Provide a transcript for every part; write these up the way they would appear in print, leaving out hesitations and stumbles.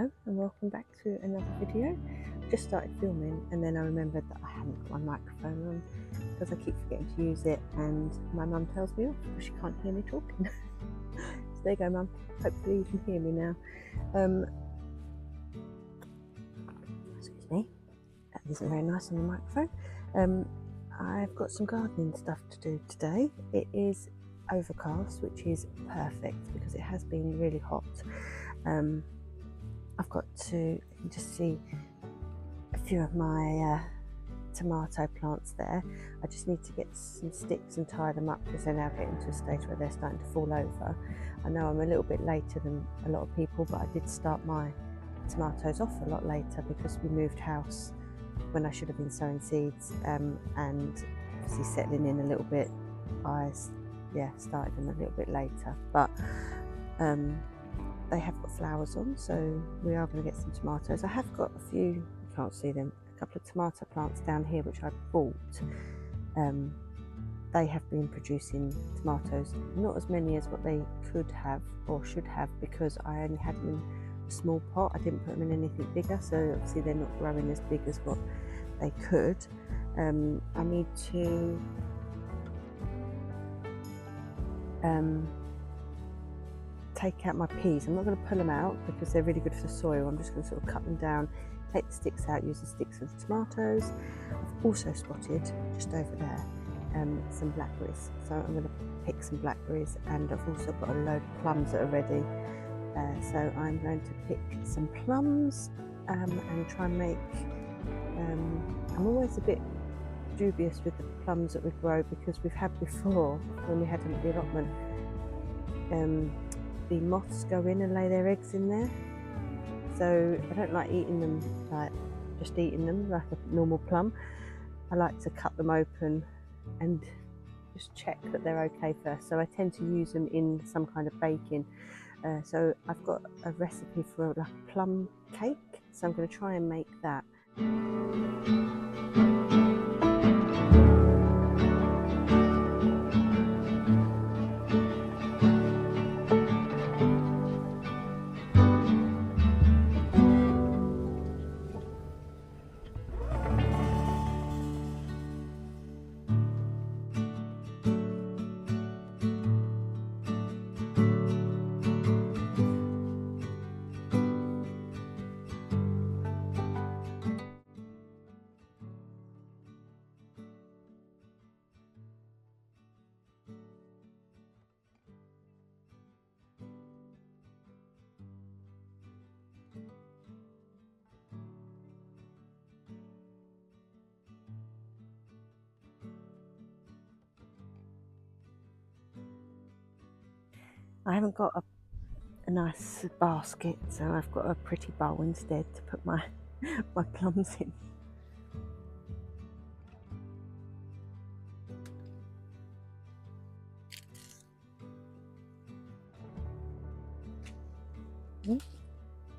Hello and welcome back to another video. I just started filming and then I remembered that I hadn't got my microphone on because I keep forgetting to use it, and my mum tells me off because she can't hear me talking. So there you go, Mum. Hopefully you can hear me now. Excuse me, that isn't very nice on the microphone. I've got some gardening stuff to do today. It is overcast, which is perfect because it has been really hot. I've got to, you can just see a few of my tomato plants there. I just need to get some sticks and tie them up because they're now getting to a stage where they're starting to fall over. I know I'm a little bit later than a lot of people, but I did start my tomatoes off a lot later because we moved house when I should have been sowing seeds, and obviously settling in a little bit, I started them a little bit later, but they have got flowers on, so we are going to get some tomatoes. I have got a few, you can't see them, a couple of tomato plants down here which I bought. They have been producing tomatoes, not as many as what they could have or should have because I only had them in a small pot. I didn't put them in anything bigger, so obviously they're not growing as big as what they could. I need to take out my peas. I'm not going to pull them out because they're really good for the soil. I'm just going to sort of cut them down, take the sticks out, use the sticks for the tomatoes. I've also spotted just over there some blackberries, so I'm going to pick some blackberries, and I've also got a load of plums that are ready, so I'm going to pick some plums and try and make I'm always a bit dubious with the plums that we grow because we've had before, when we had them at the allotment, the moths go in and lay their eggs in there, so I don't like eating them, like just eating them like a normal plum. I like to cut them open and just check that they're okay first, so I tend to use them in some kind of baking. So I've got a recipe for like a plum cake, so I'm going to try and make that. I haven't got a nice basket, so I've got a pretty bowl instead to put my plums in.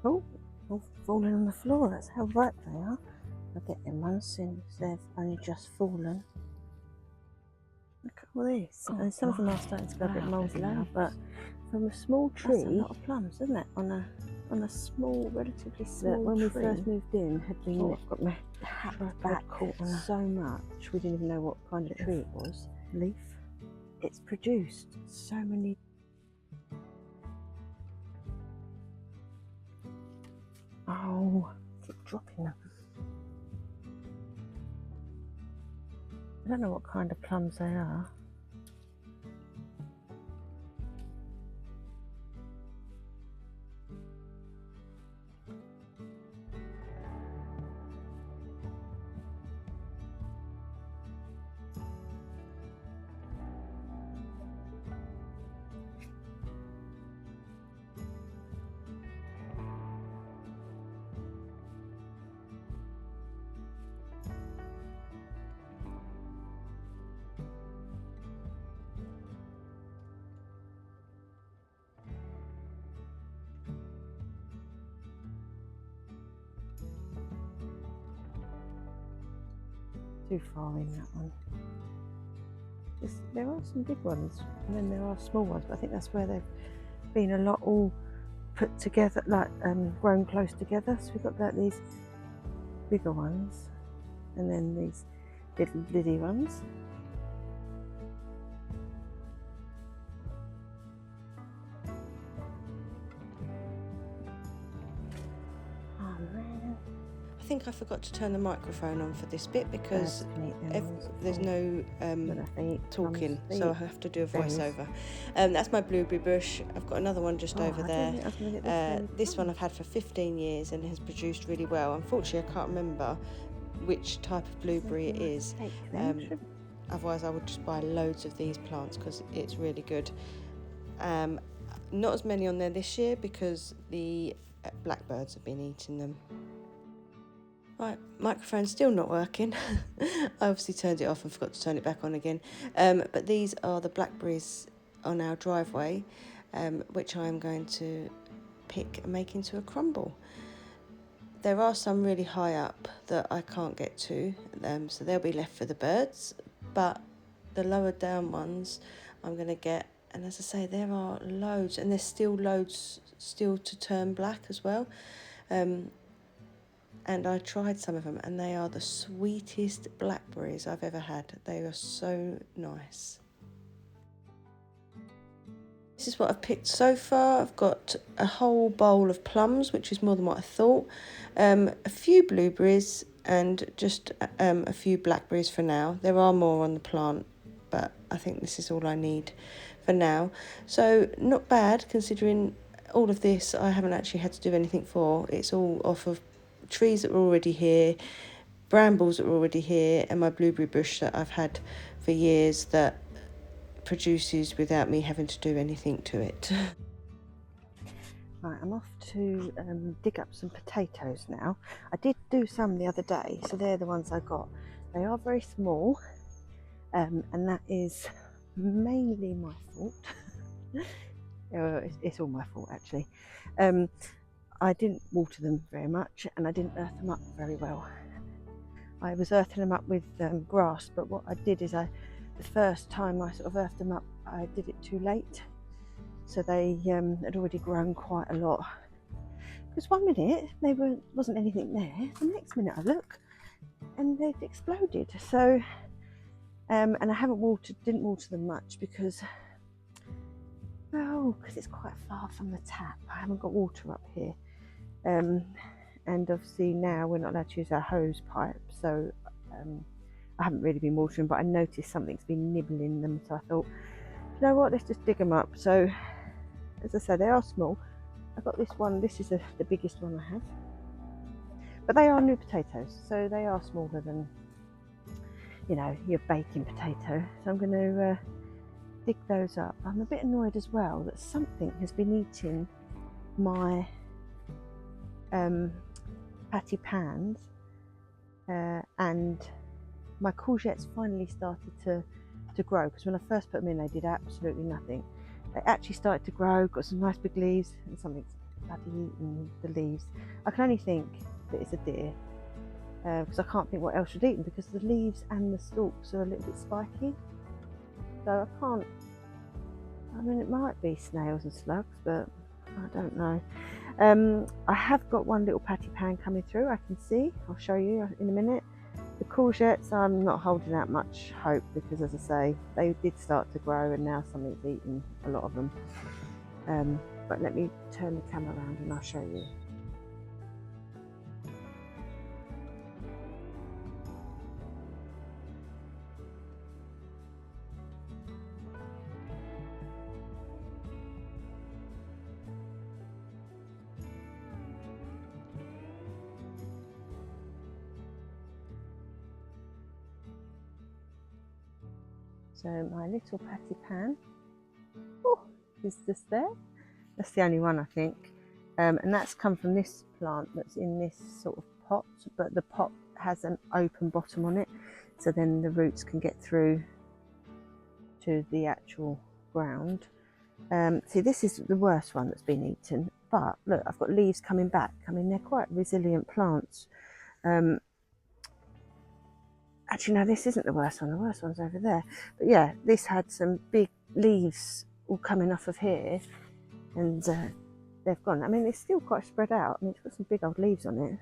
Oh, all falling on the floor, that's how ripe they are. I'll get them ones since they've only just fallen. Look at all these. And some of them are starting to go a bit mouldy now, but from a small tree, that's a lot of plums, isn't it? On a small, relatively small tree. When we first moved in, had been I've got my hat back so much we didn't even know what kind of tree it was. Leaf. It's produced so many. Oh, I keep dropping them. I don't know what kind of plums they are. Too far in that one. There are some big ones and then there are small ones, but I think that's where they've been a lot all put together, like grown close together. So we've got these bigger ones, and then these little liddy ones. Oh man. I think I forgot to turn the microphone on for this bit because there's no talking, so I have to do a voiceover. That's my blueberry bush. I've got another one just over there. This one I've had for 15 years and has produced really well. Unfortunately, I can't remember which type of blueberry it is. Otherwise, I would just buy loads of these plants because it's really good. Not as many on there this year because the blackbirds have been eating them. Right, microphone's still not working. I obviously turned it off and forgot to turn it back on again. But these are the blackberries on our driveway, which I'm going to pick and make into a crumble. There are some really high up that I can't get to, so they'll be left for the birds. But the lower down ones I'm going to get, and as I say, there are loads, and there's still loads still to turn black as well. And I tried some of them, and they are the sweetest blackberries I've ever had. They are so nice. This is what I've picked so far. I've got a whole bowl of plums, which is more than what I thought, a few blueberries, and just a few blackberries for now. There are more on the plant, but I think this is all I need for now. So not bad, considering all of this I haven't actually had to do anything for. It's all off of trees that were already here, brambles that were already here, and my blueberry bush that I've had for years that produces without me having to do anything to it. Right, I'm off to dig up some potatoes now. I did do some the other day, so they're the ones I got. They are very small, and that is mainly my fault. It's all my fault actually. I didn't water them very much, and I didn't earth them up very well. I was earthing them up with grass, but what I did is the first time I sort of earthed them up, I did it too late. So they had already grown quite a lot. Because one minute wasn't anything there, the next minute I look and they'd exploded. So, and I didn't water them much because it's quite far from the tap. I haven't got water up here. And obviously now we're not allowed to use our hose pipe, so I haven't really been watering, but I noticed something's been nibbling them, so I thought, you know what, let's just dig them up. So as I said, they are small. I got this one, this is the biggest one I have, but they are new potatoes, so they are smaller than, you know, your baking potato. So I'm going to dig those up. I'm a bit annoyed as well that something has been eating my patty pans, and my courgettes finally started to grow, because when I first put them in they did absolutely nothing. They actually started to grow, got some nice big leaves, and something's bloody eaten the leaves. I can only think that it's a deer, because I can't think what else should eat them, because the leaves and the stalks are a little bit spiky. So I mean, it might be snails and slugs, but I don't know. I have got one little patty pan coming through, I can see. I'll show you in a minute. The courgettes, I'm not holding out much hope, because as I say, they did start to grow and now something's eaten a lot of them. But let me turn the camera around and I'll show you. So my little patty pan is just there. That's the only one, I think. And that's come from this plant that's in this sort of pot, but the pot has an open bottom on it, so then the roots can get through to the actual ground. See, this is the worst one that's been eaten, but look, I've got leaves coming back. I mean, they're quite resilient plants. Actually, no, this isn't the worst one. The worst one's over there. But yeah, this had some big leaves all coming off of here, and they've gone. I mean, it's still quite spread out. I mean, it's got some big old leaves on it.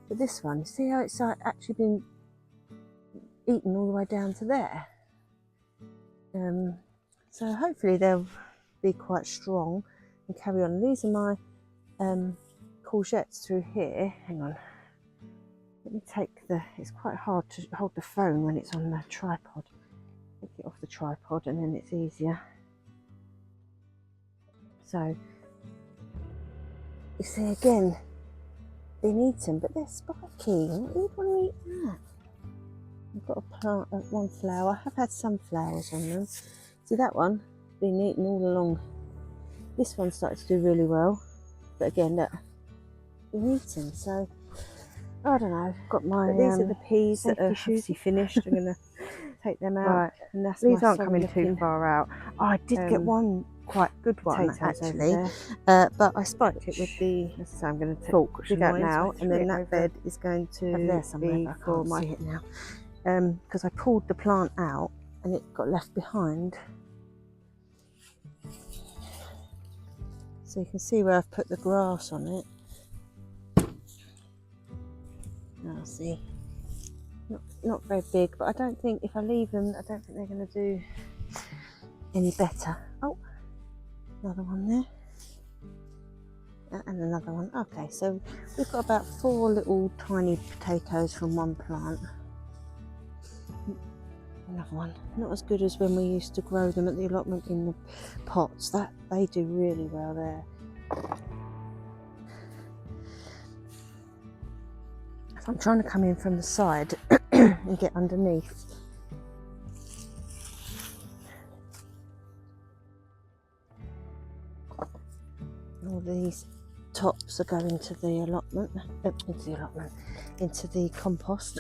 But this one, see how it's actually been eaten all the way down to there. So hopefully they'll be quite strong and carry on. These are my courgettes through here. Hang on. Let me take it's quite hard to hold the phone when it's on the tripod. Take it off the tripod and then it's easier. So, you see again, been eaten, but they're spiky. Who would want to eat that? I've got a plant, one flower. I've had some flowers on them. See that one? Been eaten all along. This one started to do really well, but again, look, been eaten. So I don't know. I've got my. But these are the peas that are obviously finished. I'm gonna take them out. Right. And that's These my aren't coming too far out. Oh, I did get one quite good one actually, but I spiked it with the. So I'm going to fork dig out now, and then that bed is going to be for my. See it now, because I pulled the plant out and it got left behind. So you can see where I've put the grass on it. Now see, not very big, but I don't think if I leave them, I don't think they're going to do any better. Oh, another one there, and another one. Okay, so we've got about 4 little tiny potatoes from one plant. Another one, not as good as when we used to grow them at the allotment in the pots. That they do really well there. So I'm trying to come in from the side and get underneath. All these tops are going to the allotment, into the compost.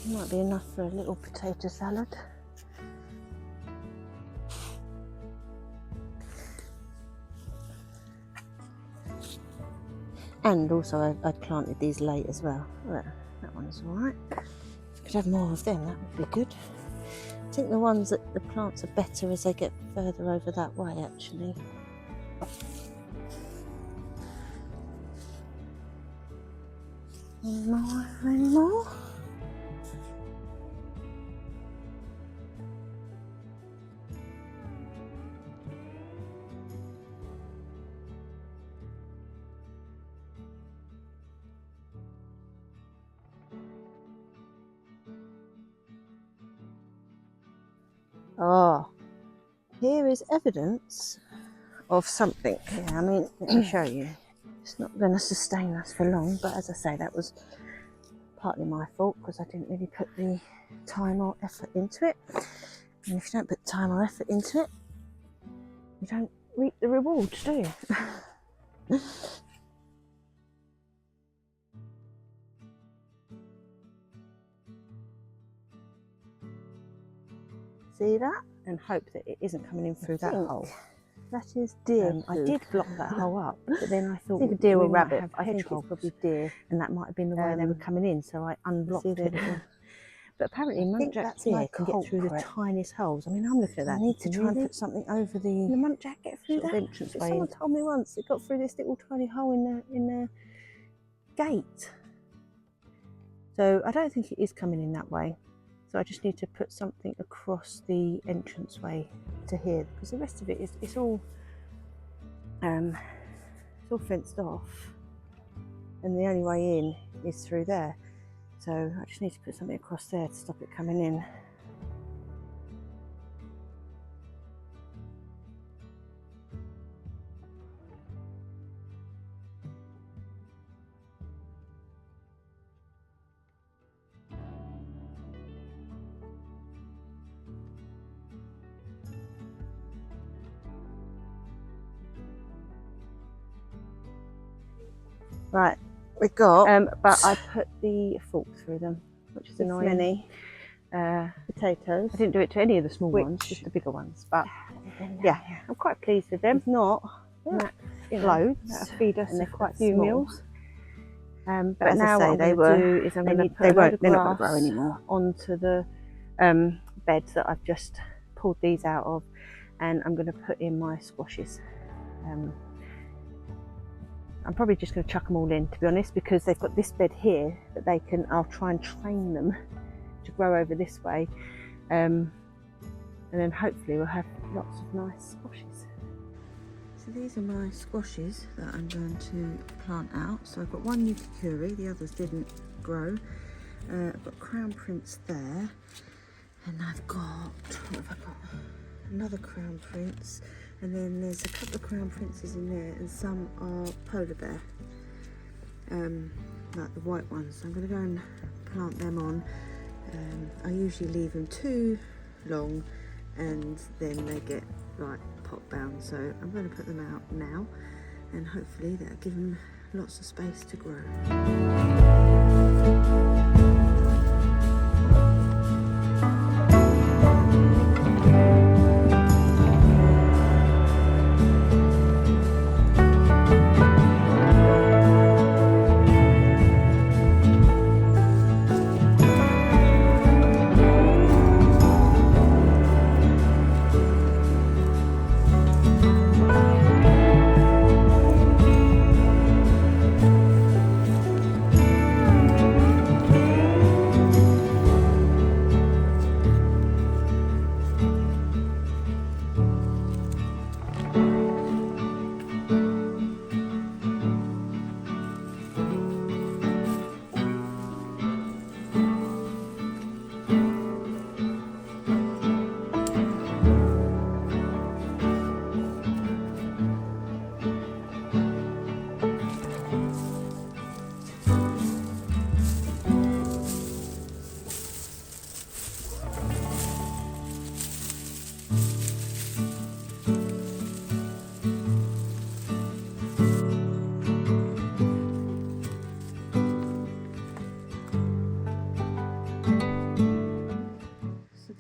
Might be enough for a little potato salad. And also I planted these late as well. That one's alright. Could have more of them, that would be good. I think the ones that the plants are better as they get further over that way actually. Any more? Oh, here is evidence of something. Yeah, I mean, let me show you. It's not going to sustain us for long, but as I say, that was partly my fault because I didn't really put the time or effort into it. And if you don't put time or effort into it, you don't reap the rewards, do you? See that? And hope that it isn't coming in through that hole. That is deer. I did block that hole up, but then I thought, I think a deer or rabbit. I think it's probably deer, and that might have been the way they were coming in. So I unblocked it. But apparently, muntjac deer can get through the tiniest holes. I mean, I'm looking at that. I need to try and put something over the. Can the muntjac get through that entrance way? Someone told me once it got through this little tiny hole in the gate. So I don't think it is coming in that way. So I just need to put something across the entranceway to here, because the rest of it is it's all fenced off, and the only way in is through there. So I just need to put something across there to stop it coming in. Right, we got, but I put the fork through them, which is annoying. Many potatoes. I didn't do it to any of the small ones, just the bigger ones. But yeah, I'm quite pleased with them. If not, loads. That'll feed us and they're quite a few meals. But as now I say, what they I'm going to do is I'm going to put a load of they're not going to grass grow anymore onto the beds that I've just pulled these out of, and I'm going to put in my squashes. I'm probably just going to chuck them all in, to be honest, because they've got this bed here that they can. I'll try and train them to grow over this way, and then hopefully we'll have lots of nice squashes. So these are my squashes that I'm going to plant out. So I've got one Yukikuri, the others didn't grow. I've got crown prince there, and I've got, what have I got? Another crown prince, and then there's a couple of crown princes in there, and some are polar bear, like the white ones. So I'm going to go and plant them on. I usually leave them too long, and then they get like pot bound. So I'm going to put them out now, and hopefully that'll give them lots of space to grow.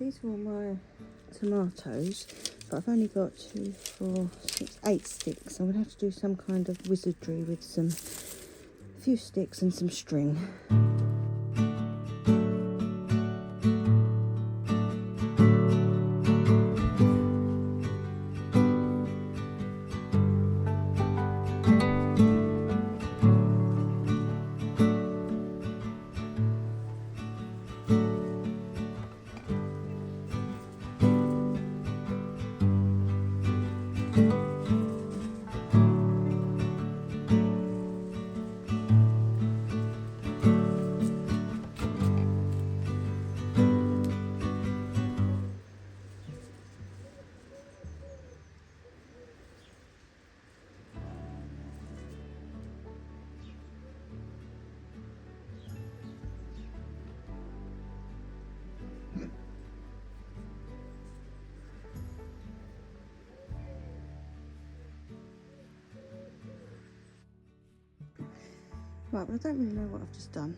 These are all my tomatoes, but I've only got 2, 4, 6, 8 sticks. I'm going to have to do some kind of wizardry with a few sticks and some string. Right, well, I don't really know what I've just done,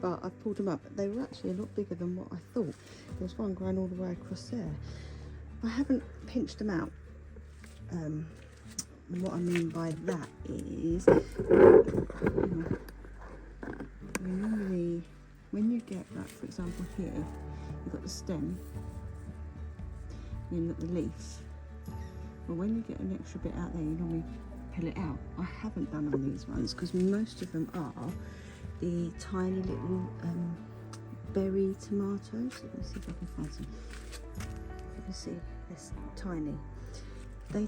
but I've pulled them up. They were actually a lot bigger than what I thought. There was one growing all the way across there. I haven't pinched them out. And what I mean by that is, normally, when you get, like, for example, here, you've got the stem, and you've got the leaf. Well, when you get an extra bit out there, you normally pull it out. I haven't done on these ones because most of them are the tiny little berry tomatoes. Let me see if I can find some. You can see they're tiny. They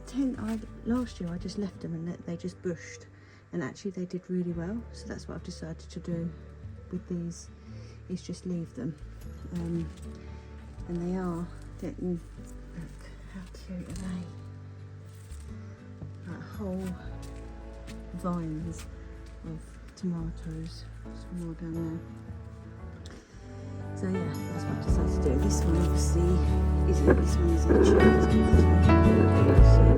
last year I just left them and they just bushed, and actually they did really well. So that's what I've decided to do with these, is just leave them. And they are getting, look how cute are they? Like whole vines of tomatoes. Some more down there. So yeah, that's what I decided to do. This one obviously isn't. This one is a cherry tomato.